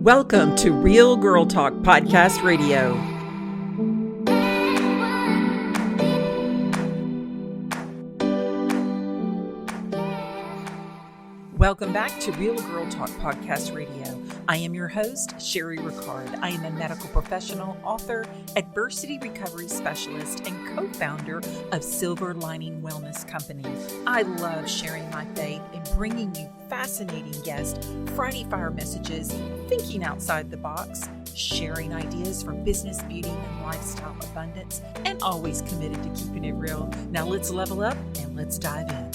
Welcome to Real Girl Talk Podcast Radio. Welcome back to Real Girl Talk Podcast Radio. I am your host, Sherry Ricard. I am a medical professional, author, adversity recovery specialist, and co-founder of Silver Lining Wellness Company. I love sharing my faith and bringing you fascinating guests, Friday Fire messages, thinking outside the box, sharing ideas for business, beauty, and lifestyle abundance, and always committed to keeping it real. Now let's level up and let's dive in.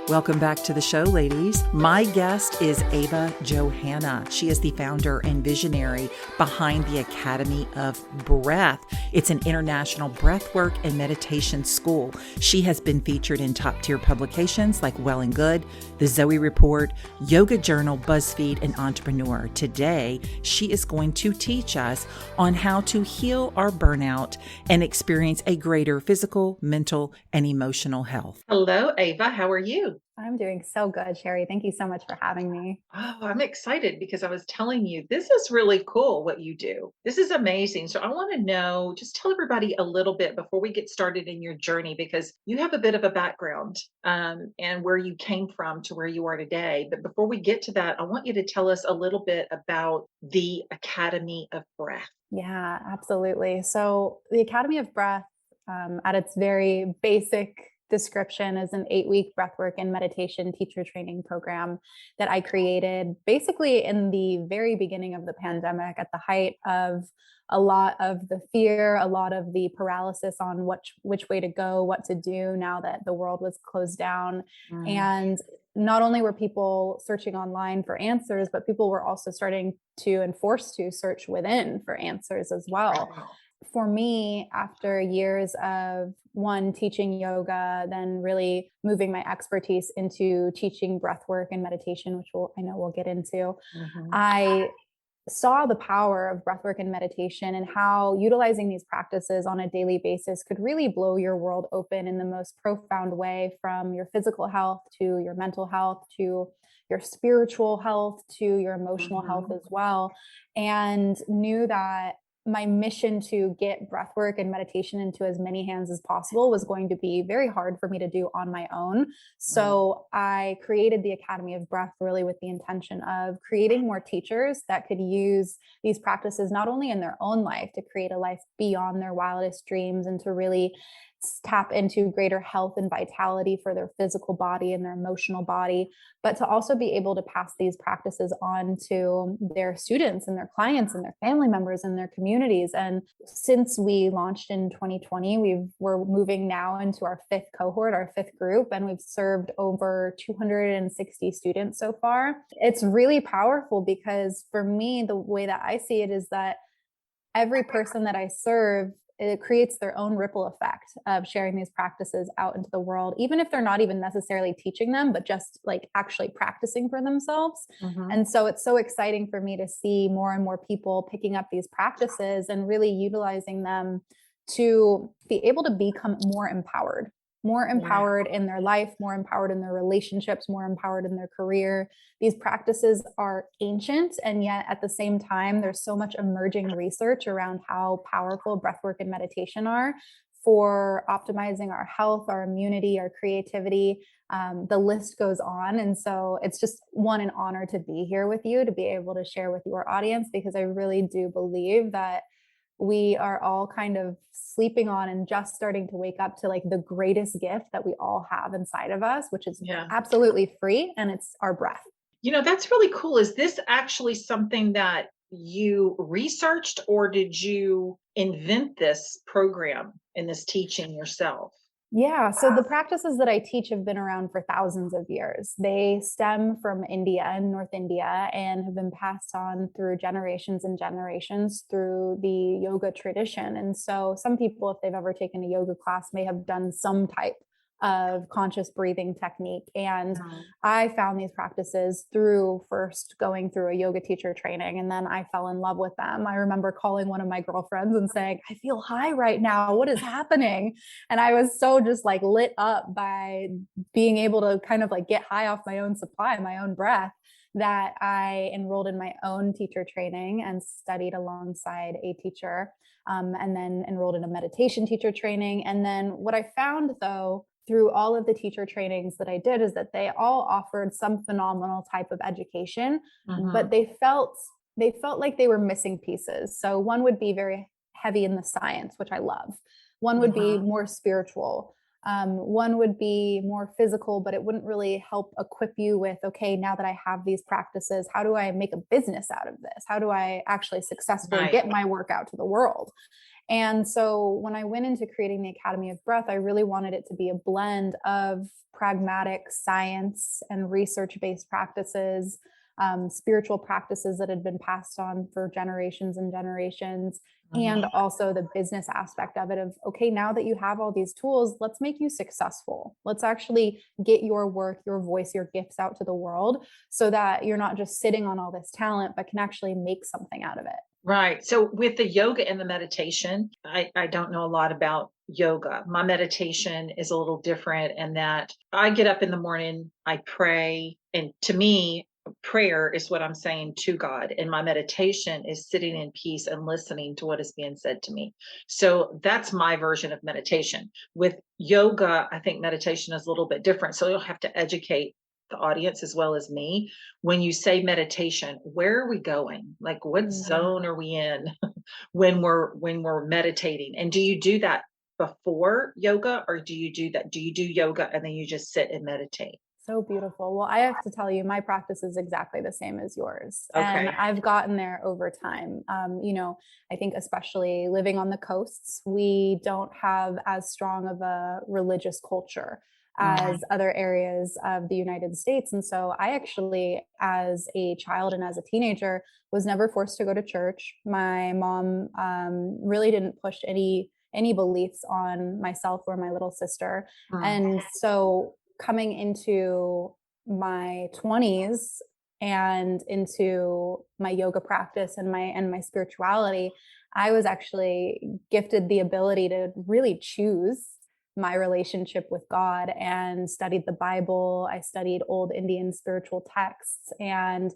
Welcome back to the show, ladies. My guest is Ava Johanna. She is the founder and visionary behind the Academy of Breath. It's an international breathwork and meditation school. She has been featured in top-tier publications like Well and Good, the Zoe Report, Yoga Journal, Buzzfeed, and Entrepreneur. Today, she is going to teach us on how to heal our burnout and experience a greater physical, mental, and emotional health. Hello, Ava. How are you? I'm doing so good, Sherry. Thank you so much for having me. Oh, I'm excited because I was telling you, this is really cool what you do. This is amazing. So I want to know, just tell everybody a little bit before we get started in your journey, because you have a bit of a background and where you came from to where you are today. But before we get to that, I want you to tell us a little bit about the Academy of Breath. Yeah, absolutely. So the Academy of Breath, at its very basic description, is an 8-week breathwork and meditation teacher training program that I created basically in the very beginning of the pandemic, at the height of a lot of the fear, a lot of the paralysis on which way to go, what to do now that the world was closed down. And not only were people searching online for answers, but people were also starting to and forced to search within for answers as well. For me, after years of teaching yoga, then really moving my expertise into teaching breathwork and meditation, which I know we'll get into, I saw the power of breathwork and meditation and how utilizing these practices on a daily basis could really blow your world open in the most profound way, from your physical health to your mental health to your spiritual health to your emotional health as well. And knew that my mission to get breathwork and meditation into as many hands as possible was going to be very hard for me to do on my own. So I created the Academy of Breath really with the intention of creating more teachers that could use these practices not only in their own life to create a life beyond their wildest dreams and to really tap into greater health and vitality for their physical body and their emotional body, but to also be able to pass these practices on to their students and their clients and their family members and their communities. And since we launched in 2020, we're moving now into our 5th cohort, our 5th group, and we've served over 260 students so far. It's really powerful because for me, the way that I see it is that every person that I serve, it creates their own ripple effect of sharing these practices out into the world, even if they're not even necessarily teaching them, but just like actually practicing for themselves. And so it's so exciting for me to see more and more people picking up these practices and really utilizing them to be able to become more empowered in their life, more empowered in their relationships, more empowered in their career. These practices are ancient, and yet at the same time, there's so much emerging research around how powerful breathwork and meditation are for optimizing our health, our immunity, our creativity. The list goes on. And so it's just an honor to be here with you, to be able to share with your audience, because I really do believe that we are all kind of sleeping on and just starting to wake up to like the greatest gift that we all have inside of us, which is absolutely free. And it's our breath. You know, that's really cool. Is this actually something that you researched, or did you invent this program and this teaching yourself? Yeah. So the practices that I teach have been around for thousands of years. They stem from India and North India and have been passed on through generations and generations through the yoga tradition. And so some people, if they've ever taken a yoga class, may have done some type of conscious breathing technique. And I found these practices through first going through a yoga teacher training, and then I fell in love with them. I remember calling one of my girlfriends and saying, I feel high right now. What is happening? And I was so just like lit up by being able to kind of like get high off my own supply, my own breath. that I enrolled in my own teacher training and studied alongside a teacher, and then enrolled in a meditation teacher training. And then what I found, though, through all of the teacher trainings that I did, is that they all offered some phenomenal type of education, but they felt like they were missing pieces. So one would be very heavy in the science, which I love. One would be more spiritual. One would be more physical, but it wouldn't really help equip you with, okay, now that I have these practices, how do I make a business out of this? How do I actually successfully get my work out to the world? And so when I went into creating the Academy of Breath, I really wanted it to be a blend of pragmatic science and research-based practices, spiritual practices that had been passed on for generations and generations, and also the business aspect of it of, okay, now that you have all these tools, let's make you successful. Let's actually get your work, your voice, your gifts out to the world so that you're not just sitting on all this talent, but can actually make something out of it. Right. So with the yoga and the meditation, I don't know a lot about yoga. My meditation is a little different in that I get up in the morning, I pray, and to me, prayer is what I'm saying to God. And my meditation is sitting in peace and listening to what is being said to me. So that's my version of meditation. With yoga, I think meditation is a little bit different. So you'll have to educate the audience as well as me. When you say meditation, where are we going? Like what zone are we in when we're meditating? And do you do that before yoga, or do you do yoga and then you just sit and meditate? So beautiful. Well, I have to tell you, my practice is exactly the same as yours. And Okay. I've gotten there over time. I think especially living on the coasts, we don't have as strong of a religious culture as other areas of the United States. And so I actually, as a child and as a teenager, was never forced to go to church. My mom really didn't push any beliefs on myself or my little sister. And so coming into my 20s and into my yoga practice and my spirituality, I was actually gifted the ability to really choose my relationship with God and studied the Bible. I studied old Indian spiritual texts, and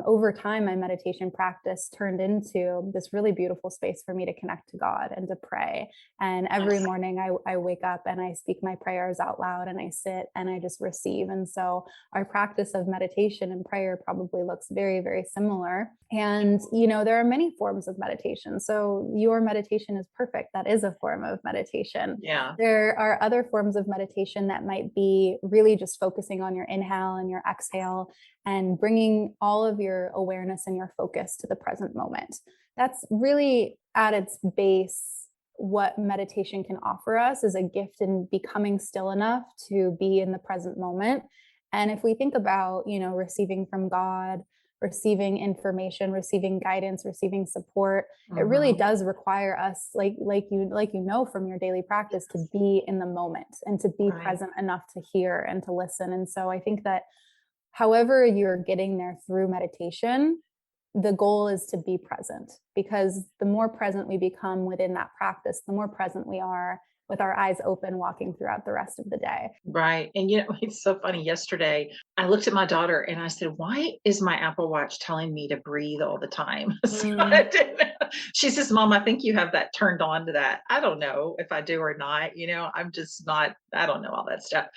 over time, my meditation practice turned into this really beautiful space for me to connect to God and to pray. And every morning I wake up and I speak my prayers out loud and I sit and I just receive. And so our practice of meditation and prayer probably looks very, very similar. And, there are many forms of meditation. So your meditation is perfect. That is a form of meditation. Yeah. There are other forms of meditation that might be really just focusing on your inhale and your exhale and bringing all of your awareness and your focus to the present moment. That's really at its base what meditation can offer us, is a gift in becoming still enough to be in the present moment. And if we think about, receiving from God, receiving information, receiving guidance, receiving support, it really does require us, like from your daily practice, to be in the moment and to be present enough to hear and to listen. And so I think that however you're getting there through meditation, the goal is to be present, because the more present we become within that practice, the more present we are with our eyes open walking throughout the rest of the day. Right. And it's so funny. Yesterday, I looked at my daughter and I said, why is my Apple Watch telling me to breathe all the time? She says, Mom, I think you have that turned on to that. I don't know if I do or not. I'm just not, I don't know all that stuff.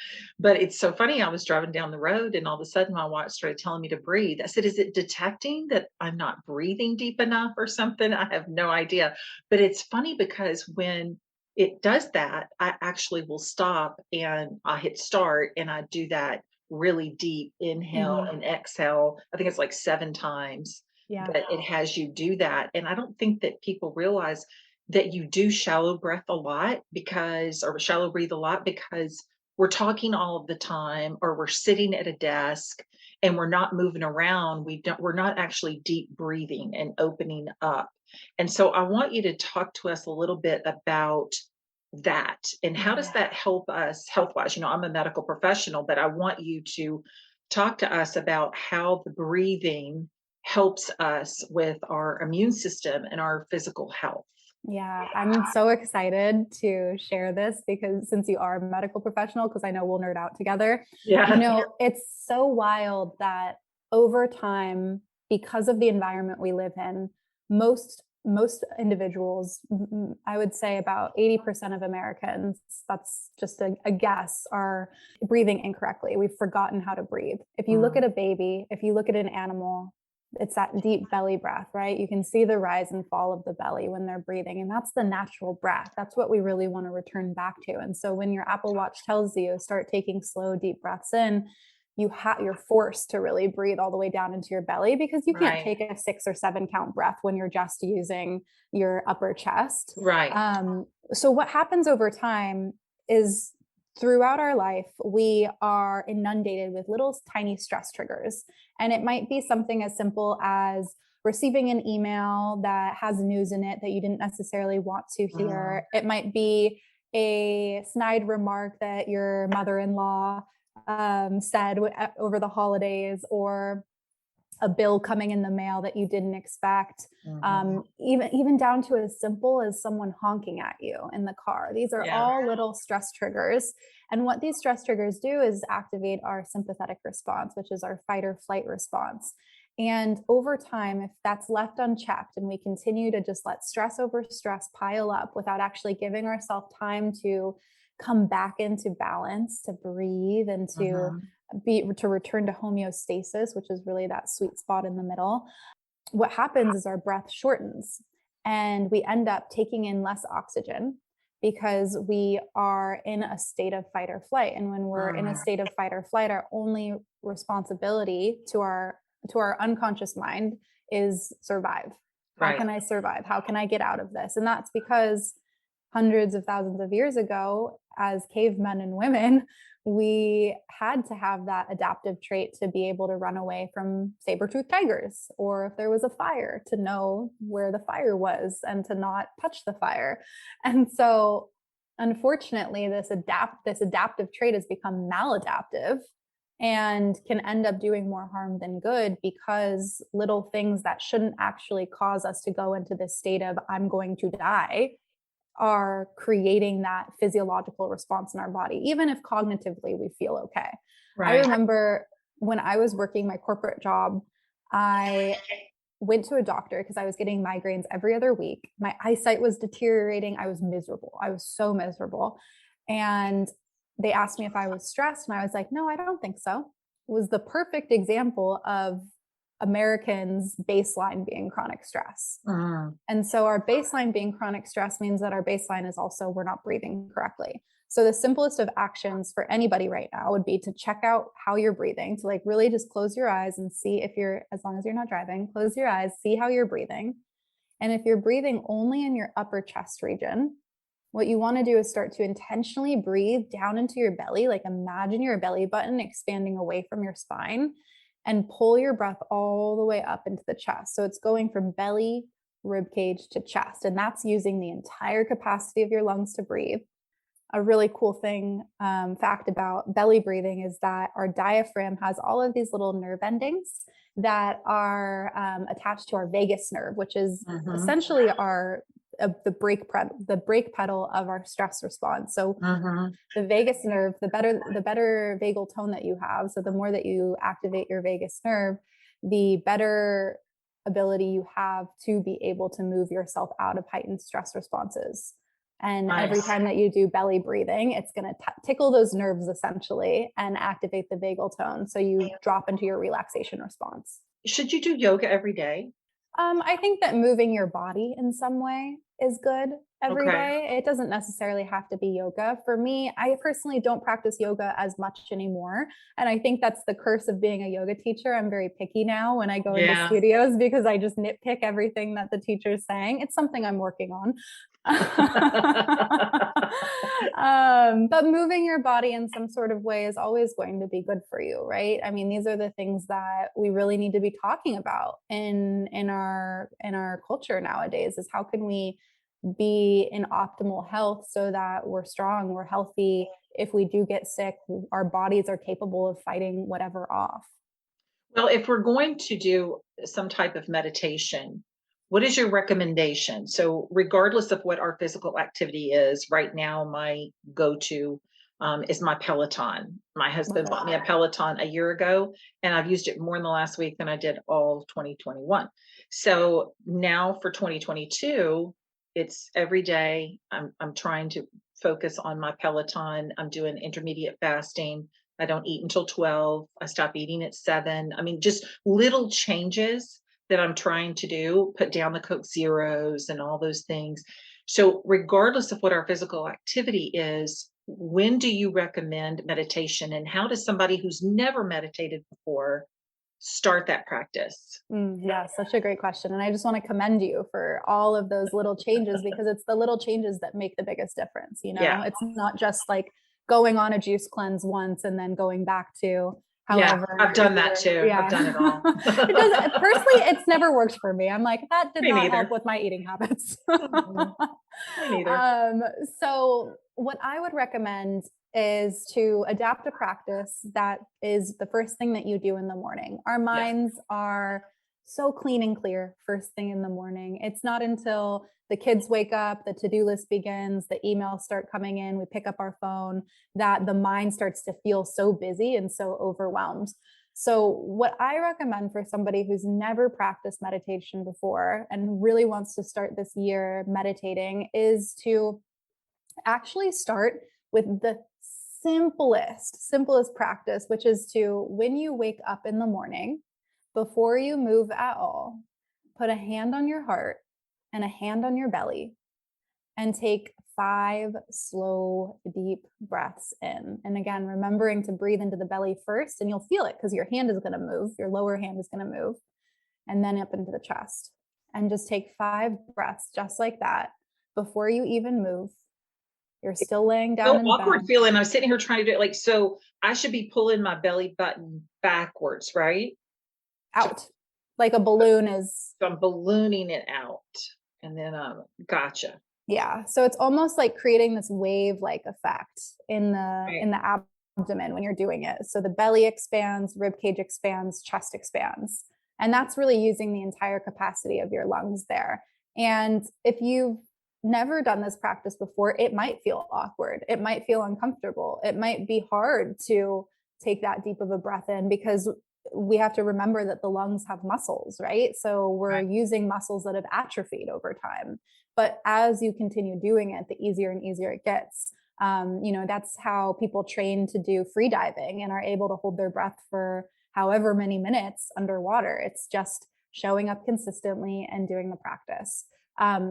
But it's so funny. I was driving down the road and all of a sudden my watch started telling me to breathe. I said, is it detecting that I'm not breathing deep enough or something? I have no idea. But it's funny because when it does that, I actually will stop and I hit start and I do that really deep inhale and exhale. I think it's like 7 times that it has you do that. And I don't think that people realize that you do shallow breath a lot or shallow breathe a lot, because we're talking all of the time, or we're sitting at a desk and we're not moving around. We're not actually deep breathing and opening up. And so I want you to talk to us a little bit about that and how does that help us health-wise? I'm a medical professional, but I want you to talk to us about how the breathing helps us with our immune system and our physical health. Yeah, I'm so excited to share this, because since you are a medical professional, because I know we'll nerd out together. Yeah. It's so wild that over time, because of the environment we live in, most individuals, I would say about 80% of Americans, that's just a guess, are breathing incorrectly. We've forgotten how to breathe. If you look at a baby, if you look at an animal, it's that deep belly breath, right? You can see the rise and fall of the belly when they're breathing. And that's the natural breath. That's what we really want to return back to. And so when your Apple Watch tells you start taking slow, deep breaths in, you're forced to really breathe all the way down into your belly, because you can't take a 6 or 7 count breath when you're just using your upper chest. Right. So what happens over time is, throughout our life, we are inundated with little tiny stress triggers. And it might be something as simple as receiving an email that has news in it that you didn't necessarily want to hear. It might be a snide remark that your mother-in-law said over the holidays, or a bill coming in the mail that you didn't expect, even down to as simple as someone honking at you in the car. These are all little stress triggers. And what these stress triggers do is activate our sympathetic response, which is our fight or flight response. And over time, if that's left unchecked and we continue to just let stress over stress pile up without actually giving ourselves time to come back into balance, to breathe, and to return to homeostasis, which is really that sweet spot in the middle, what happens is our breath shortens and we end up taking in less oxygen, because we are in a state of fight or flight. And when we're in a state of fight or flight, our only responsibility to our unconscious mind is survive. How can I survive? How can I get out of this? And that's because hundreds of thousands of years ago, as cavemen and women, we had to have that adaptive trait to be able to run away from saber-toothed tigers, or if there was a fire, to know where the fire was and to not touch the fire. And so, unfortunately, this adaptive trait has become maladaptive and can end up doing more harm than good, because little things that shouldn't actually cause us to go into this state of I'm going to die are creating that physiological response in our body, even if cognitively we feel okay. I remember when I was working my corporate job, I went to a doctor because I was getting migraines every other week. My eyesight was deteriorating. I was miserable. I was so miserable. And they asked me if I was stressed, and I was like, no, I don't think so. It was the perfect example of Americans' baseline being chronic stress. And so our baseline being chronic stress means that our baseline is also we're not breathing correctly. So the simplest of actions for anybody right now would be to check out how you're breathing, to really just close your eyes and see if as long as you're not driving, close your eyes, see how you're breathing. And if you're breathing only in your upper chest region, what you want to do is start to intentionally breathe down into your belly. Imagine your belly button expanding away from your spine, and pull your breath all the way up into the chest. So it's going from belly, rib cage to chest. And that's using the entire capacity of your lungs to breathe. A really cool fact about belly breathing is that our diaphragm has all of these little nerve endings that are attached to our vagus nerve, which is essentially the brake pedal of our stress response. So the vagus nerve, the better vagal tone that you have, so the more that you activate your vagus nerve, the better ability you have to be able to move yourself out of heightened stress responses. And every time that you do belly breathing, it's going to tickle those nerves essentially and activate the vagal tone, so you drop into your relaxation response. Should you do yoga every day? I think that moving your body in some way is good every day. It doesn't necessarily have to be yoga. For me, I personally don't practice yoga as much anymore. And I think that's the curse of being a yoga teacher. I'm very picky now when I go into studios, because I just nitpick everything that the teacher's saying. It's something I'm working on. But moving your body in some sort of way is always going to be good for you, right? I mean, these are the things that we really need to be talking about in our culture nowadays, is how can we be in optimal health so that we're strong, we're healthy. If we do get sick, our bodies are capable of fighting whatever off. Well, if we're going to do some type of meditation, what is your recommendation? So regardless of what our physical activity is, right now, my go-to is my Peloton. My husband Love bought me it. a Peloton a year ago, and I've used it more in the last week than I did all of 2021. So now for 2022, it's every day. I'm trying to focus on my Peloton. I'm doing intermediate fasting. I don't eat until 12. I stop eating at 7. I mean, just little changes that I'm trying to do, put down the Coke Zeros and all those things. So regardless of what our physical activity is, when do you recommend meditation, and how does somebody who's never meditated before start that practice? Yeah, such a great question. And I just want to commend you for all of those little changes, because it's the little changes that make the biggest difference. Yeah. It's not just like going on a juice cleanse once and then going back to Yeah, however I've done that too. yeah. I've done it all. It does personally, it's never worked for me. I'm like, that did Me not help neither. with my eating habits. Mhm. Me neither. So what I would recommend is to adapt a practice that is the first thing that you do in the morning. Our Yeah. minds are so clean and clear first thing in the morning. It's not until the kids wake up, the to-do list begins, the emails start coming in, we pick up our phone, that the mind starts to feel so busy and so overwhelmed. So, what I recommend for somebody who's never practiced meditation before and really wants to start this year meditating is to actually start with the simplest practice, which is to, when you wake up in the morning, before you move at all, put a hand on your heart and a hand on your belly and take 5 slow, deep breaths in. And again, remembering to breathe into the belly first, and you'll feel it because your hand is going to move, your lower hand is going to move, and then up into the chest. And just take 5 breaths just like that before you even move. You're still laying So down in awkward bed. feeling. I'm sitting here trying to do it like, so I should be pulling my belly button backwards, right? Out. Like a balloon is. So I'm ballooning it out. And then gotcha. Yeah. So it's almost like creating this wave-like effect in Right. the abdomen when you're doing it. So the belly expands, rib cage expands, chest expands. And that's really using the entire capacity of your lungs there. And if you've never done this practice before, it might feel awkward. It might feel uncomfortable. It might be hard to take that deep of a breath in, because we have to remember that the lungs have muscles, right? So we're Right. using muscles that have atrophied over time. But as you continue doing it, the easier and easier it gets. That's how people train to do free diving and are able to hold their breath for however many minutes underwater. It's just showing up consistently and doing the practice.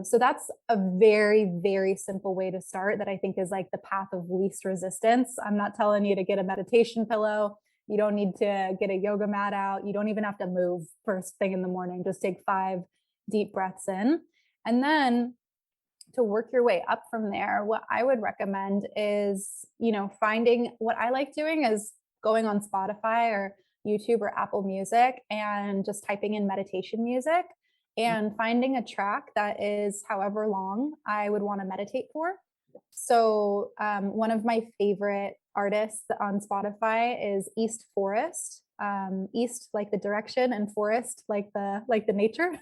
So that's a very, very simple way to start that I think is like the path of least resistance. I'm not telling you to get a meditation pillow. You don't need to get a yoga mat out. You don't even have to move first thing in the morning. Just take 5 deep breaths in. And then to work your way up from there, what I would recommend is, finding, what I like doing is going on Spotify or YouTube or Apple Music and just typing in meditation music and finding a track that is however long I would want to meditate for. So one of my favorite artists on Spotify is East Forest. East like the direction, and forest like the nature.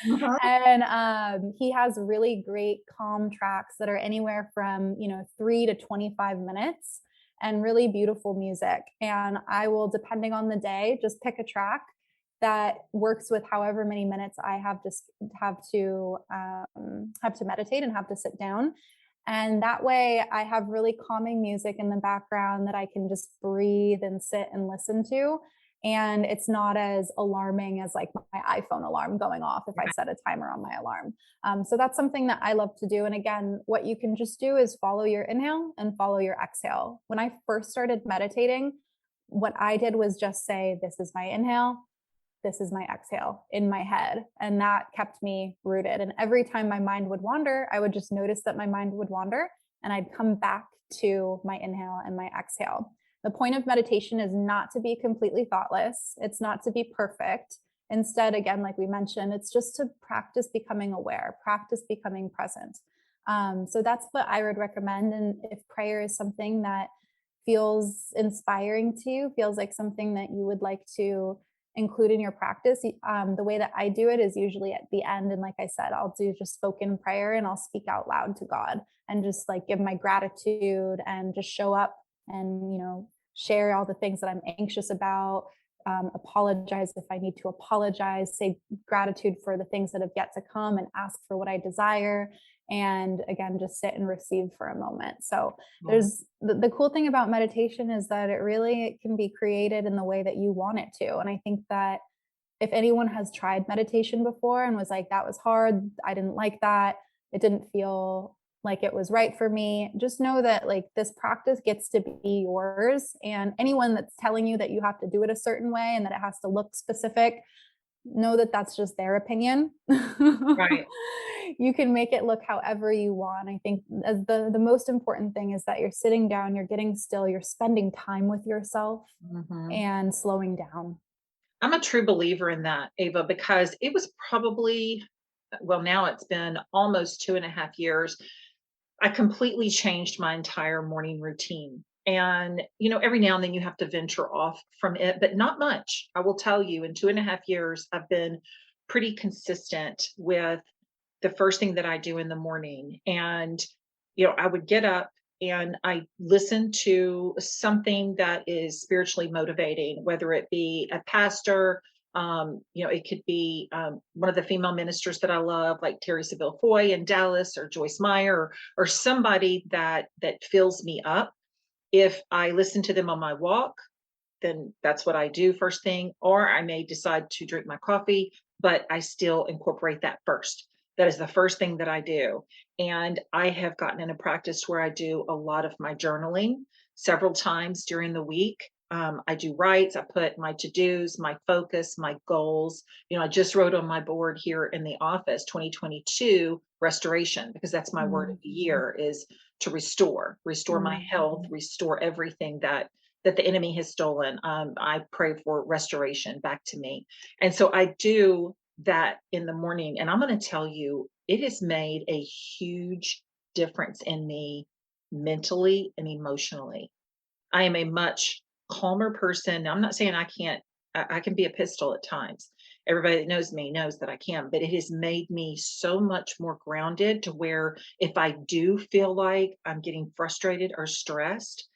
Mhm. And he has really great calm tracks that are anywhere from 3 to 25 minutes, and really beautiful music. And I will, depending on the day, just pick a track that works with however many minutes I have to meditate and have to sit down. And that way I have really calming music in the background that I can just breathe and sit and listen to. And it's not as alarming as like my iPhone alarm going off if I set a timer on my alarm. So that's something that I love to do. And again, what you can just do is follow your inhale and follow your exhale. When I first started meditating, what I did was just say, this is my inhale, this is my exhale in my head. And that kept me rooted. And every time my mind would wander, I would just notice that my mind would wander, and I'd come back to my inhale and my exhale. The point of meditation is not to be completely thoughtless. It's not to be perfect. Instead, again, like we mentioned, it's just to practice becoming aware, practice becoming present. So that's what I would recommend. And if prayer is something that feels inspiring to you, feels like something that you would like to include in your practice. The way that I do it is usually at the end. And like I said, I'll do just spoken prayer and I'll speak out loud to God and just like give my gratitude and just show up and, share all the things that I'm anxious about, apologize if I need to apologize, say gratitude for the things that have yet to come and ask for what I desire. And again, just sit and receive for a moment. So there's the cool thing about meditation is that it can be created in the way that you want it to. And I think that if anyone has tried meditation before and was like, that was hard, I didn't like that, it didn't feel like it was right for me, just know that like this practice gets to be yours. And anyone that's telling you that you have to do it a certain way and that it has to look specific, know that that's just their opinion. Right. You can make it look however you want. I think as the most important thing is that you're sitting down, you're getting still, you're spending time with yourself and slowing down. I'm a true believer in that, Ava, because it was probably, well, now it's been almost 2.5 years. I completely changed my entire morning routine. And, every now and then you have to venture off from it, but not much. I will tell you, in 2.5 years, I've been pretty consistent with the first thing that I do in the morning. And, I would get up and I listen to something that is spiritually motivating, whether it be a pastor, it could be one of the female ministers that I love, like Terry Seville Foy in Dallas, or Joyce Meyer, or somebody that fills me up. If I listen to them on my walk, then that's what I do first thing. Or I may decide to drink my coffee, but I still incorporate that first. That is the first thing that I do. And I have gotten in a practice where I do a lot of my journaling several times during the week. I do writes, I put my to-dos, my focus, my goals. I just wrote on my board here in the office 2022 restoration, because that's my word of the year, is to restore my health, restore everything that the enemy has stolen. I pray for restoration back to me. And so I do that in the morning. And I'm going to tell you, it has made a huge difference in me mentally and emotionally. I am a much calmer person. Now, I'm not saying I can be a pistol at times. Everybody that knows me knows that I can, but it has made me so much more grounded, to where if I do feel like I'm getting frustrated or stressed,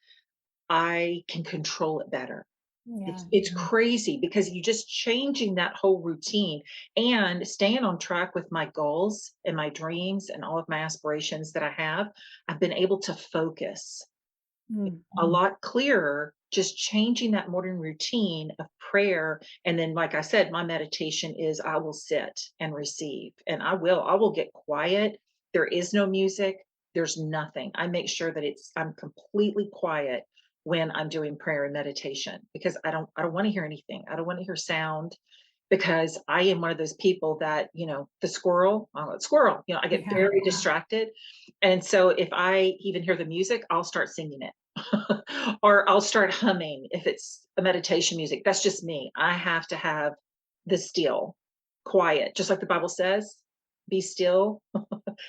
I can control it better. Yeah. It's crazy, because you just changing that whole routine and staying on track with my goals and my dreams and all of my aspirations that I have. I've been able to focus a lot clearer, just changing that morning routine of prayer. And then, like I said, my meditation is I will sit and receive, and I will get quiet. There is no music. There's nothing. I make sure that I'm completely quiet when I'm doing prayer and meditation, because I don't want to hear anything. I don't want to hear sound, because I am one of those people that, the squirrel, I get very distracted. And so if I even hear the music, I'll start singing it. Or I'll start humming if it's a meditation music. That's just me. I have to have the still, quiet, just like the Bible says, be still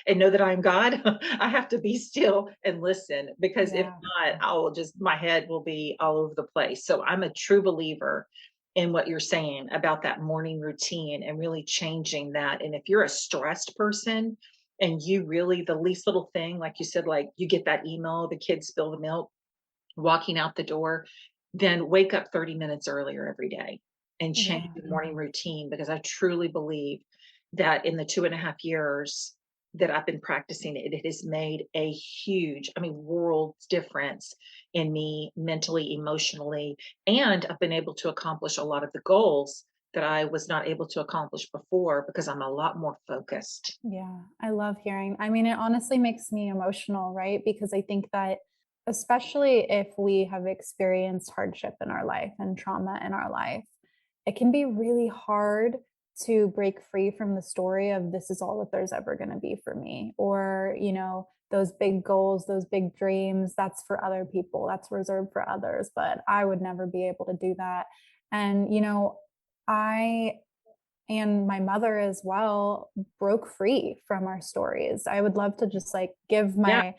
and know that I am God. I have to be still and listen, because if not, my head will be all over the place. So I'm a true believer in what you're saying about that morning routine and really changing that. And if you're a stressed person and you really, the least little thing, like you said, like you get that email, the kids spill the milk, walking out the door, then wake up 30 minutes earlier every day and change the morning routine, because I truly believe that in the 2.5 years that I've been practicing it, it has made a huge, world's difference in me mentally, emotionally, and I've been able to accomplish a lot of the goals that I was not able to accomplish before, because I'm a lot more focused. Yeah, I love hearing. It honestly makes me emotional, right? Because I think that especially if we have experienced hardship in our life and trauma in our life, it can be really hard to break free from the story of this is all that there's ever going to be for me. Or, those big goals, those big dreams, that's for other people, that's reserved for others, but I would never be able to do that. And, I and my mother as well broke free from our stories. I would love to just like give Yeah.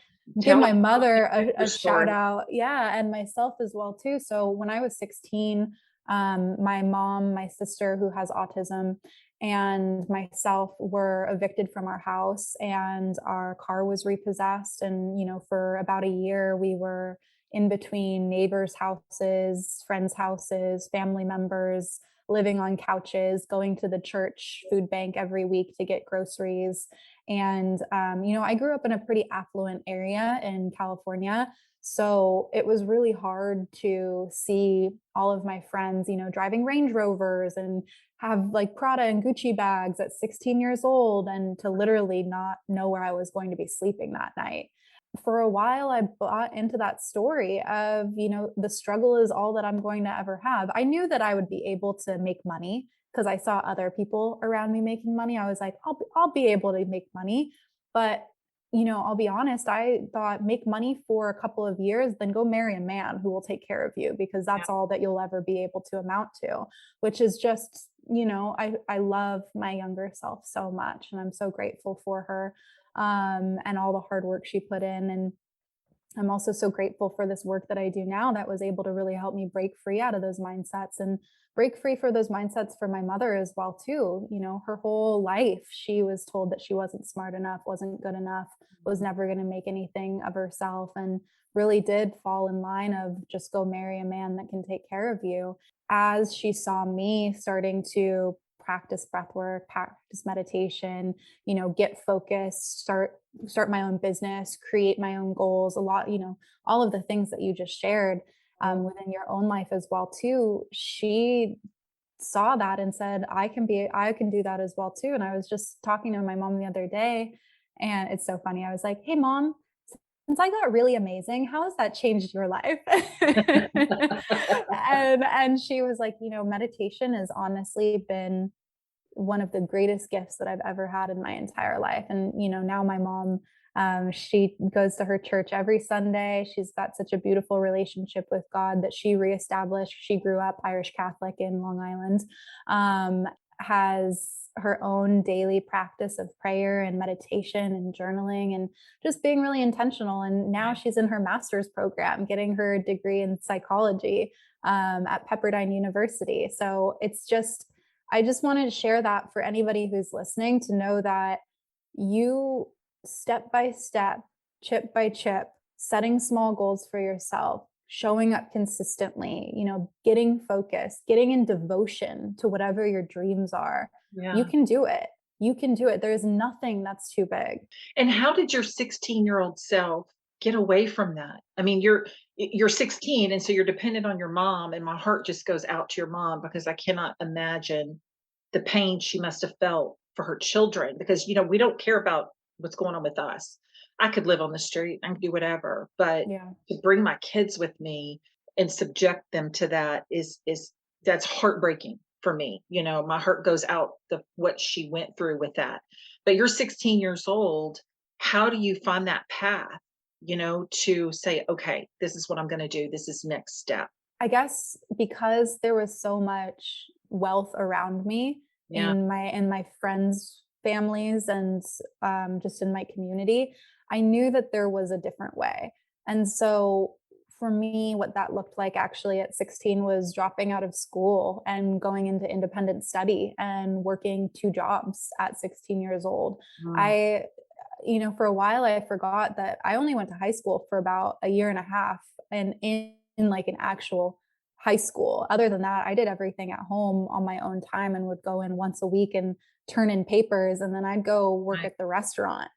my mother a Your shout story. out. Yeah. And myself as well too. So when I was 16, My mom, my sister who has autism, and myself were evicted from our house, and our car was repossessed. And, for about a year, we were in between neighbors' houses, friends' houses, family members, living on couches, going to the church food bank every week to get groceries. And, I grew up in a pretty affluent area in California. So it was really hard to see all of my friends, driving Range Rovers and have like Prada and Gucci bags at 16 years old, and to literally not know where I was going to be sleeping that night. For a while, I bought into that story of, the struggle is all that I'm going to ever have. I knew that I would be able to make money because I saw other people around me making money. I was like, I'll be able to make money. But, I'll be honest, I thought make money for a couple of years, then go marry a man who will take care of you, because that's all that you'll ever be able to amount to, which is just, I love my younger self so much. And I'm so grateful for her, and all the hard work she put in. And I'm also so grateful for this work that I do now that was able to really help me break free out of those mindsets, and break free for those mindsets for my mother as well too. Her whole life she was told that she wasn't smart enough, wasn't good enough, was never going to make anything of herself, and really did fall in line of just go marry a man that can take care of you. As she saw me starting to practice breath work, practice meditation, get focused, start my own business, create my own goals, a lot, all of the things that you just shared within your own life as well too. She saw that and said, I can do that as well too. And I was just talking to my mom the other day, and it's so funny. I was like, hey mom, since I got really amazing, how has that changed your life? and she was like, meditation has honestly been one of the greatest gifts that I've ever had in my entire life. And, now my mom, she goes to her church every Sunday. She's got such a beautiful relationship with God that she reestablished. She grew up Irish Catholic in Long Island, has her own daily practice of prayer and meditation and journaling and just being really intentional. And now she's in her master's program, getting her degree in psychology at Pepperdine University. So I just wanted to share that for anybody who's listening, to know that you, step by step, chip by chip, setting small goals for yourself, showing up consistently, getting focused, getting in devotion to whatever your dreams are. Yeah. You can do it. You can do it. There's nothing that's too big. And how did your 16-year-old self get away from that? I mean, you're 16, and so you're dependent on your mom, and my heart just goes out to your mom, because I cannot imagine the pain she must have felt for her children, because we don't care about what's going on with us. I could live on the street, I could do whatever, but Yeah. to bring my kids with me and subject them to that is that's heartbreaking for me. My heart goes out to what she went through with that. But you're 16 years old. How do you find that path, to say, okay, this is what I'm going to do. This is next step. I guess because there was so much wealth around me, Yeah. in my friends' families, and just in my community, I knew that there was a different way. And so for me, what that looked like actually at 16 was dropping out of school and going into independent study and working 2 jobs at 16 years old. Mm. For a while, I forgot that I only went to high school for about a year and a half, and in like an actual high school. Other than that, I did everything at home on my own time, and would go in once a week and turn in papers, and then I'd go work Right. at the restaurant.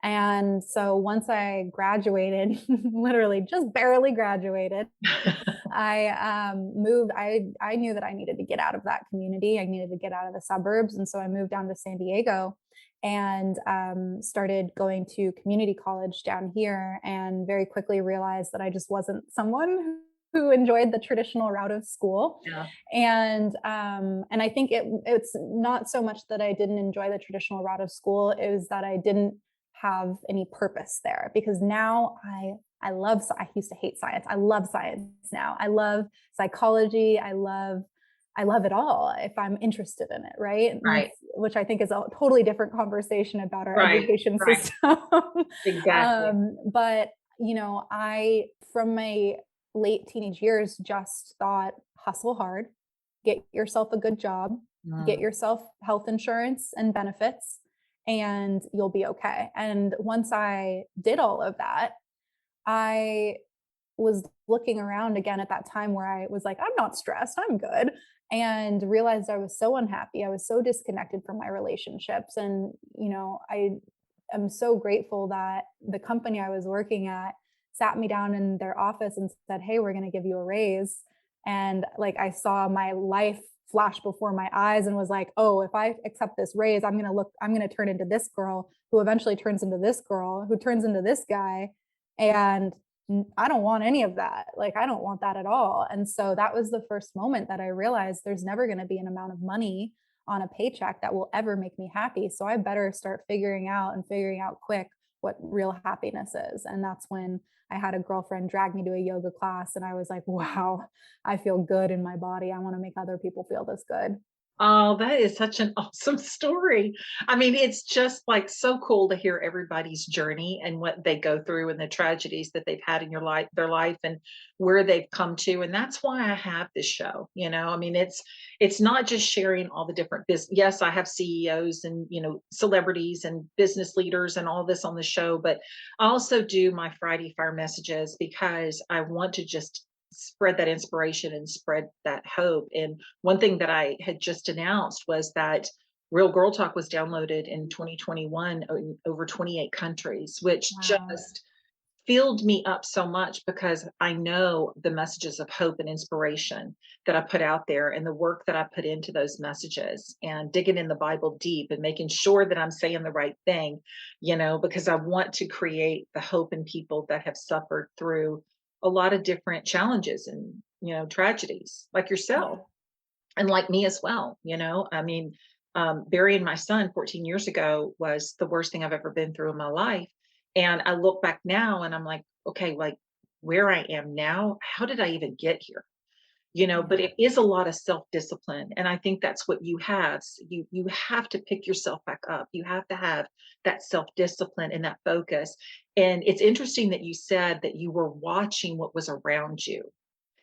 And so once I graduated, literally just barely graduated, I moved. I knew that I needed to get out of that community. I needed to get out of the suburbs. And so I moved down to San Diego, and started going to community college down here, and very quickly realized that I just wasn't someone who enjoyed the traditional route of school. Yeah. And I think it's not so much that I didn't enjoy the traditional route of school, it was that I didn't have any purpose there, because now I used to hate science. I love science now. I love psychology. I love it all if I'm interested in it, right? Right. Which I think is a totally different conversation about our Right. education Right. system. Exactly. But I, from my late teenage years, just thought hustle hard, get yourself a good job, get Mm. yourself health insurance and benefits, and you'll be okay. And once I did all of that, I was looking around again at that time where I was like, I'm not stressed, I'm good. And realized I was so unhappy. I was so disconnected from my relationships. And, I am so grateful that the company I was working at sat me down in their office and said, hey, we're going to give you a raise. And like I saw my life flash before my eyes and was like, oh, if I accept this raise, I'm going to turn into this girl who eventually turns into this girl who turns into this guy. And I don't want any of that. Like, I don't want that at all. And so that was the first moment that I realized there's never going to be an amount of money on a paycheck that will ever make me happy. So I better start figuring out quick what real happiness is. And that's when I had a girlfriend drag me to a yoga class. And I was like, wow, I feel good in my body. I want to make other people feel this good. Oh, that is such an awesome story. I mean, it's just like so cool to hear everybody's journey and what they go through and the tragedies that they've had in their life and where they've come to. And that's why I have this show. I mean, it's not just sharing all the different business. Yes, I have CEOs and, celebrities and business leaders and all this on the show, but I also do my Friday Fire messages because I want to just spread that inspiration and spread that hope. And one thing that I had just announced was that Real Girl Talk was downloaded in 2021 in over 28 countries, which Wow. just filled me up so much because I know the messages of hope and inspiration that I put out there and the work that I put into those messages and digging in the Bible deep and making sure that I'm saying the right thing, because I want to create the hope in people that have suffered through a lot of different challenges and, tragedies like yourself Yeah. and like me as well. I mean, burying my son 14 years ago was the worst thing I've ever been through in my life. And I look back now and I'm like, okay, like where I am now, how did I even get here? But Yeah. it is a lot of self-discipline. And I think that's what you have. You have to pick yourself back up. You have to have that self-discipline and that focus. And it's interesting that you said that you were watching what was around you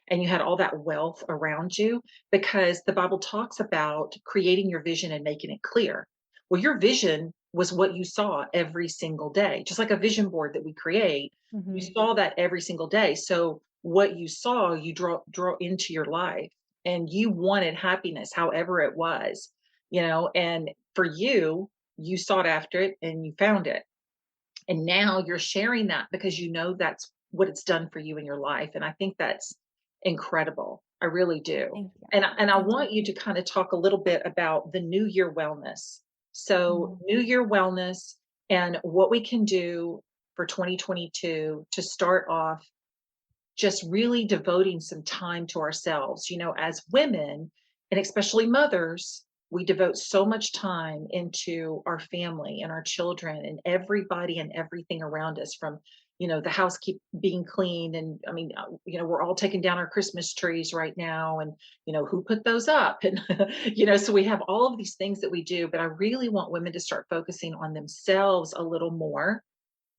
and you had all that wealth around you because the Bible talks about creating your vision and making it clear. Well, your vision was what you saw every single day, just like a vision board that we create. You Mhm. saw that every single day. So what you saw, you draw into your life and you wanted happiness, however it was, and for you, you sought after it and you found it. And now you're sharing that because that's what it's done for you in your life. And I think that's incredible. I really do. Thank you. And I Thank you. want you to kind of talk a little bit about the New Year wellness. So, Mhm. New Year wellness and what we can do for 2022 to start off just really devoting some time to ourselves. As women, and especially mothers, we devote so much time into our family and our children and everybody and everything around us from the house keep being clean and I mean we're all taking down our Christmas trees right now and who put those up and so we have all of these things that we do, but I really want women to start focusing on themselves a little more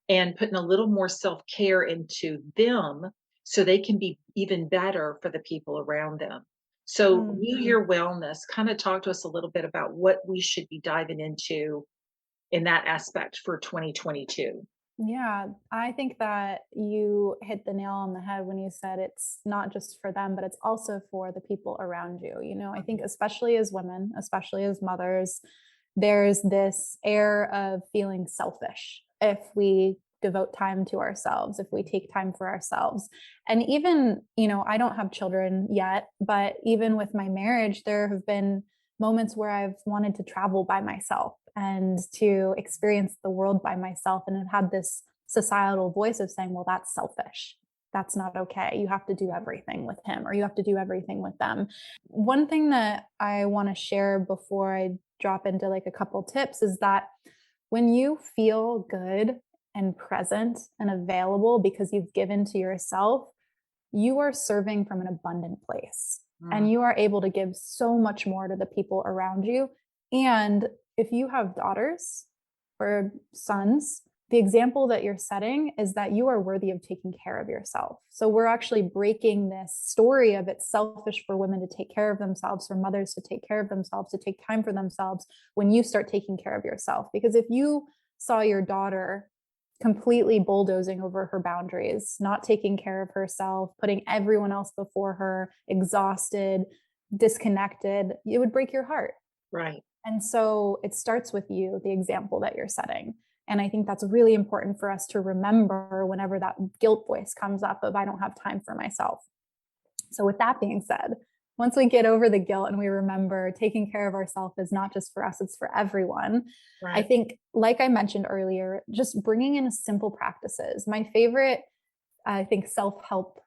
and putting a little more self-care into them so they can be even better for the people around them. So, New Mhm. Year wellness, kind of talk to us a little bit about what we should be diving into in that aspect for 2022. Yeah, I think that you hit the nail on the head when you said it's not just for them, but it's also for the people around you. I think, especially as women, especially as mothers, there's this air of feeling selfish if we devote time to ourselves, if we take time for ourselves. And even, I don't have children yet, but even with my marriage, there have been moments where I've wanted to travel by myself and to experience the world by myself. And it had this societal voice of saying, well, that's selfish. That's not okay. You have to do everything with him or you have to do everything with them. One thing that I want to share before I drop into like a couple tips is that when you feel good and present and available because you've given to yourself, you are serving from an abundant place Mm, and you are able to give so much more to the people around you. And if you have daughters or sons, the example that you're setting is that you are worthy of taking care of yourself. So we're actually breaking this story of it's selfish for women to take care of themselves, for mothers to take care of themselves, to take time for themselves when you start taking care of yourself. Because if you saw your daughter completely bulldozing over her boundaries, not taking care of herself, putting everyone else before her, exhausted, disconnected, it would break your heart. Right. And so it starts with you, the example that you're setting. And I think that's really important for us to remember whenever that guilt voice comes up of I don't have time for myself. So with that being said, once we get over the guilt and we remember taking care of ourselves is not just for us, it's for everyone. Right. I think, like I mentioned earlier, just bringing in simple practices. My favorite, I think, self-help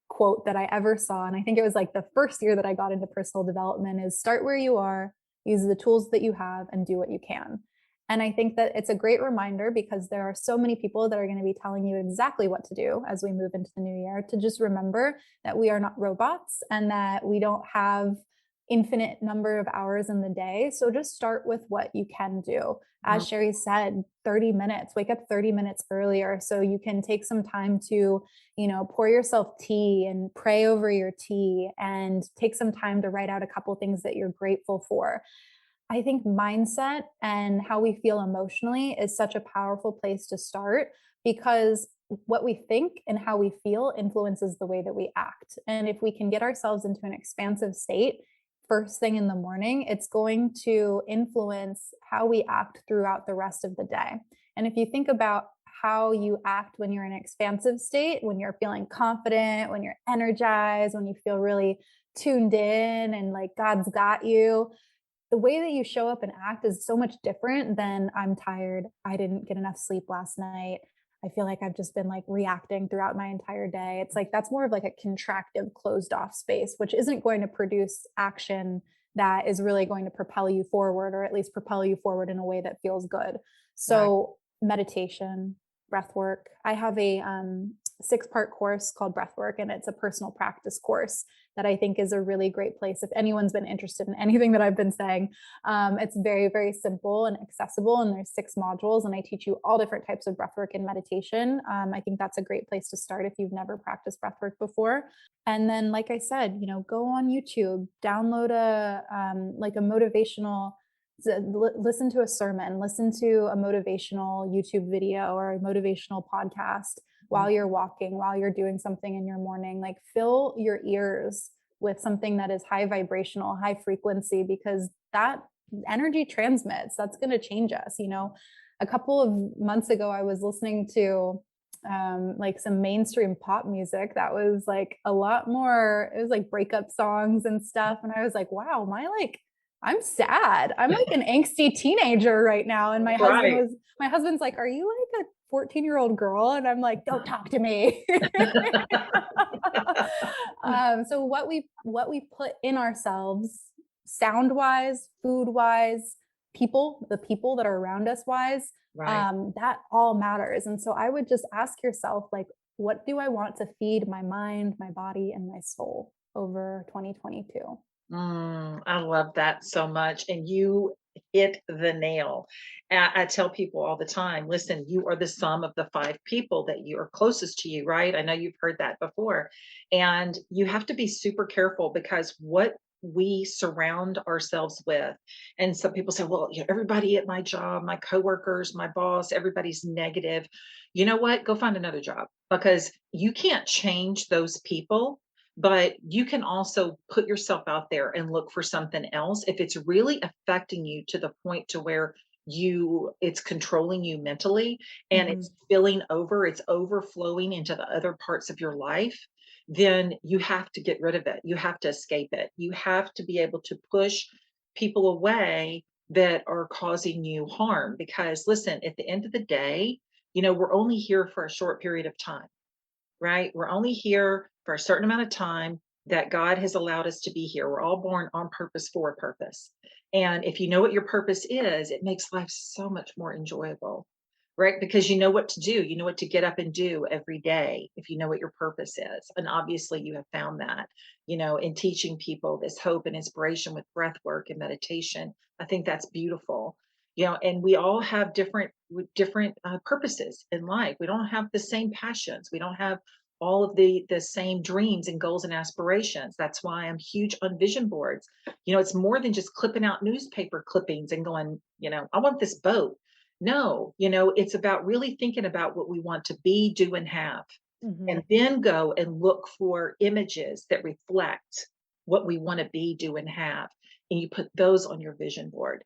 quote that I ever saw, and I think it was like the first year that I got into personal development, is start where you are, use the tools that you have, and do what you can. And I think that it's a great reminder because there are so many people that are going to be telling you exactly what to do as we move into the new year, to just remember that we are not robots and that we don't have infinite number of hours in the day. So just start with what you can do. As Sherry said, 30 minutes, wake up 30 minutes earlier so you can take some time to, pour yourself tea and pray over your tea and take some time to write out a couple things that you're grateful for. I think mindset and how we feel emotionally is such a powerful place to start because what we think and how we feel influences the way that we act. And if we can get ourselves into an expansive state first thing in the morning, it's going to influence how we act throughout the rest of the day. And if you think about how you act when you're in an expansive state, when you're feeling confident, when you're energized, when you feel really tuned in and like God's got you, the way that you show up and act is so much different than I'm tired. I didn't get enough sleep last night. I feel like I've just been like reacting throughout my entire day. It's like that's more of like a contractive, closed off space, which isn't going to produce action that is really going to propel you forward, or at least propel you forward in a way that feels good. So, meditation, breath work. I have a 6-part course called Breathwork, and it's a personal practice course that I think is a really great place. If anyone's been interested in anything that I've been saying, it's very, very simple and accessible. And there's 6 modules, and I teach you all different types of breathwork and meditation. I think that's a great place to start if you've never practiced breathwork before. And then, like I said, go on YouTube, download a motivational, listen to a sermon, listen to a motivational YouTube video or a motivational podcast while you're walking, while you're doing something in your morning. Like fill your ears with something that is high vibrational, high frequency, because that energy transmits. That's going to change us. A couple of months ago, I was listening to like some mainstream pop music that was like a lot more, it was like breakup songs and stuff. And I was like, wow, I'm sad. I'm like an angsty teenager right now. And my husband's like, are you like a 14-year-old girl? And I'm like, don't talk to me. So what we put in ourselves, sound wise, food wise, the people that are around us wise, that all matters. And so I would just ask yourself, like, what do I want to feed my mind, my body, and my soul over 2022? I love that so much. And you hit the nail. I tell people all the time, listen, you are the sum of the 5 people that you are closest to you, right? I know you've heard that before. And you have to be super careful because what we surround ourselves with. And some people say, well, everybody at my job, my coworkers, my boss, everybody's negative. You know what? Go find another job because you can't change those people. But you can also put yourself out there and look for something else if it's really affecting you to the point to where it's controlling you mentally and it's spilling over, it's overflowing into the other parts of your life. Then you have to get rid of it. You have to escape it. You have to be able to push people away that are causing you harm. Because listen, at the end of the day, we're only here for a short period of time, right? We're only here for a certain amount of time that God has allowed us to be here. We're all born on purpose for a purpose. And if you know what your purpose is, it makes life so much more enjoyable, right? Because you know what to do. You know what to get up and do every day if you know what your purpose is. And obviously you have found that, in teaching people this hope and inspiration with breath work and meditation. I think that's beautiful. And we all have different with different purposes in life. We don't have the same passions. We don't have all of the same dreams and goals and aspirations. That's why I'm huge on vision boards. It's more than just clipping out newspaper clippings and going, I want this boat. No, it's about really thinking about what we want to be, do, and have, Mhm. and then go and look for images that reflect what we want to be, do, and have. And you put those on your vision board.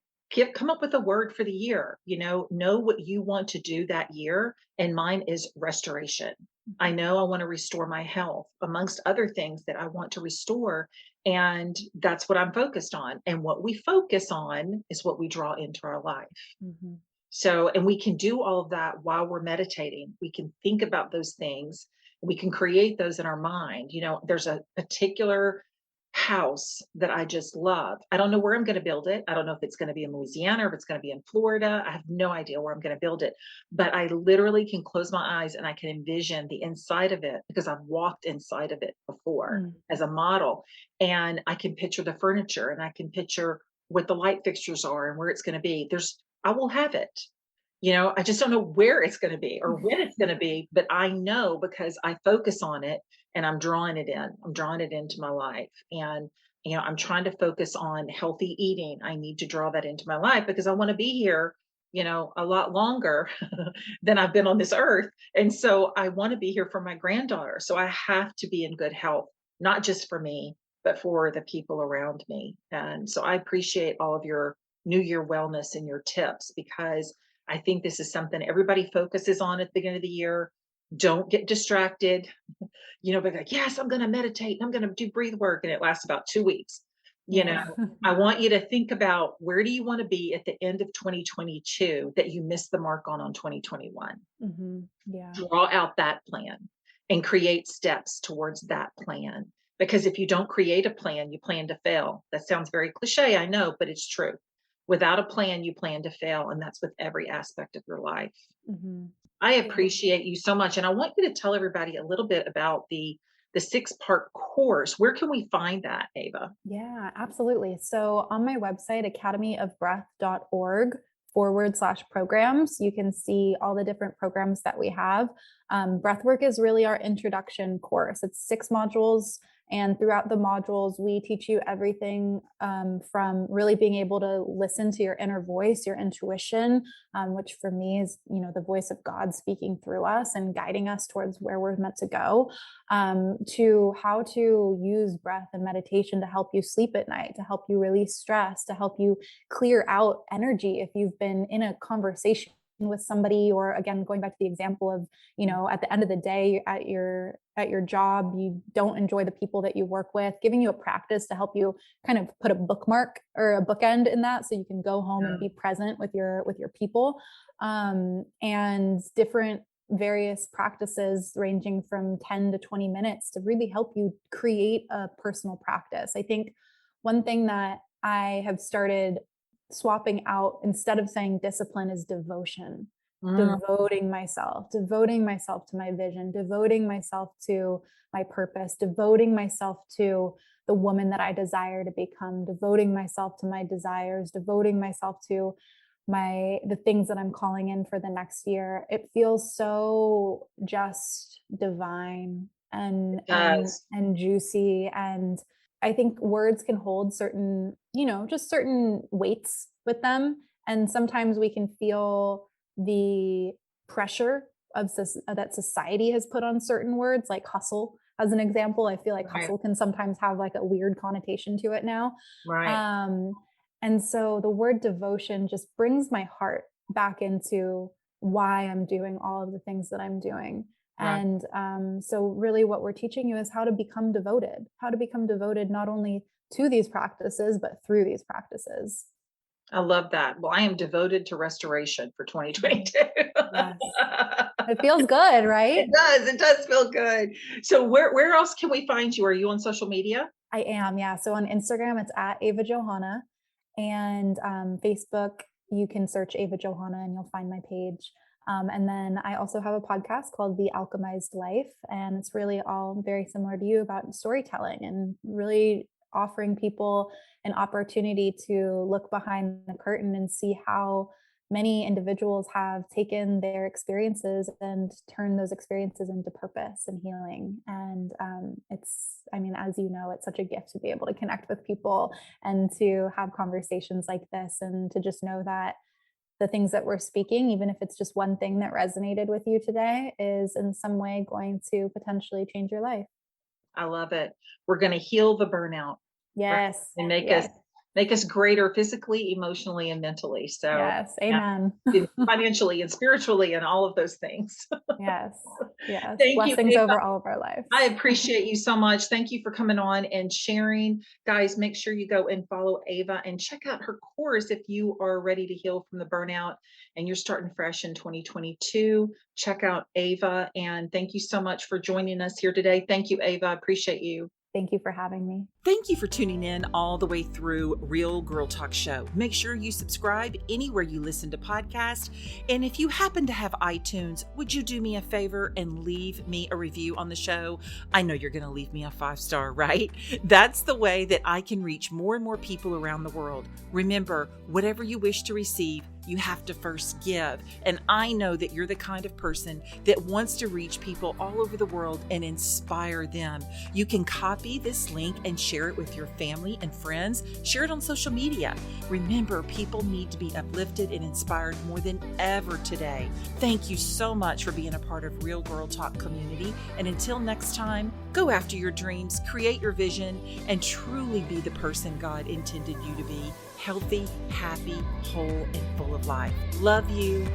Come up with a word for the year, know what you want to do that year. And mine is restoration. I know I want to restore my health, amongst other things that I want to restore. And that's what I'm focused on. And what we focus on is what we draw into our life. Mhm. So, and we can do all of that while we're meditating. We can think about those things. We can create those in our mind. There's a particular house that I just love. I don't know where I'm going to build it. I don't know if it's going to be in Louisiana or if it's going to be in Florida. I have no idea where I'm going to build it. But I literally can close my eyes and I can envision the inside of it because I've walked inside of it before Mm. as a model. And I can picture the furniture and I can picture what the light fixtures are and where it's going to be. I will have it. I just don't know where it's going to be or when it's going to be, but I know because I focus on it and I'm drawing it in. I'm drawing it into my life. And, I'm trying to focus on healthy eating. I need to draw that into my life because I want to be here, a lot longer than I've been on this earth. And so I want to be here for my granddaughter. So I have to be in good health, not just for me, but for the people around me. And so I appreciate all of your New Year wellness and your tips because I think this is something everybody focuses on at the beginning of the year. Don't get distracted. Be like, yes, I'm going to meditate. I'm going to do breathe work. And it lasts about 2 weeks. Yeah. I want you to think about where do you want to be at the end of 2022 that you missed the mark on 2021. Yeah. Draw out that plan and create steps towards that plan. Because if you don't create a plan, you plan to fail. That sounds very cliche, I know, but it's true. Without a plan, you plan to fail. And that's with every aspect of your life. Hmm. I Yeah. appreciate you so much. And I want you to tell everybody a little bit about the 6-part course. Where can we find that, Ava? Yeah, absolutely. So on my website, academyofbreath.org/programs, you can see all the different programs that we have. Breathwork is really our introduction course. It's 6 modules. And throughout the modules, we teach you everything from really being able to listen to your inner voice, your intuition, which for me is, the voice of God speaking through us and guiding us towards where we're meant to go, to how to use breath and meditation to help you sleep at night, to help you release stress, to help you clear out energy if you've been in a conversation with somebody, or again, going back to the example of, at the end of the day at your job, you don't enjoy the people that you work with, giving you a practice to help you kind of put a bookmark or a bookend in that so you can go home and be present with your people, and different various practices ranging from 10 to 20 minutes to really help you create a personal practice. I think one thing that I have started swapping out, instead of saying discipline, is devotion. Mm, Devoting myself to my vision, devoting myself to my purpose, devoting myself to the woman that I desire to become, devoting myself to my desires, devoting myself to the things that I'm calling in for the next year. It feels so just divine and it does. juicy. And I think words can hold certain, just certain weights with them. And sometimes we can feel the pressure that society has put on certain words, like hustle, as an example. I feel like Right. hustle can sometimes have like a weird connotation to it now. Right. And so the word devotion just brings my heart back into why I'm doing all of the things that I'm doing. Right. And so really what we're teaching you is how to become devoted not only to these practices, but through these practices. I love that. Well, I am devoted to restoration for 2022. Yes. It feels good, right? It does. It does feel good. So where else can we find you? Are you on social media? I am, yeah. So on Instagram, it's at Ava Johanna, and Facebook, you can search Ava Johanna and you'll find my page. And then I also have a podcast called The Alchemized Life, and it's really all very similar to you about storytelling and really offering people an opportunity to look behind the curtain and see how many individuals have taken their experiences and turned those experiences into purpose and healing. And as you know, it's such a gift to be able to connect with people and to have conversations like this, and to just know that the things that we're speaking, even if it's just one thing that resonated with you today, is in some way going to potentially change your life. I love it. We're going to heal the burnout, right? Yes. And Yes. make us greater physically, emotionally, and mentally. So Yes. yeah, Amen. financially and spiritually and all of those things. Yes. Yes. Thank you, Blessings Ava. over all of our lives. I appreciate you so much. Thank you for coming on and sharing. Guys, make sure you go and follow Ava and check out her course if you are ready to heal from the burnout and you're starting fresh in 2022. Check out Ava, and thank you so much for joining us here today. Thank you, Ava. I appreciate you. Thank you for having me. Thank you for tuning in all the way through Real Girl Talk Show. Make sure you subscribe anywhere you listen to podcasts. And if you happen to have iTunes, would you do me a favor and leave me a review on the show? I know you're going to leave me a 5-star, right? That's the way that I can reach more and more people around the world. Remember, whatever you wish to receive, you have to first give. And I know that you're the kind of person that wants to reach people all over the world and inspire them. You can copy this link and share it with your family and friends. Share it on social media. Remember, people need to be uplifted and inspired more than ever today. Thank you so much for being a part of Real Girl Talk community. And until next time, go after your dreams, create your vision, and truly be the person God intended you to be. Healthy, happy, whole, and full of life. Love you.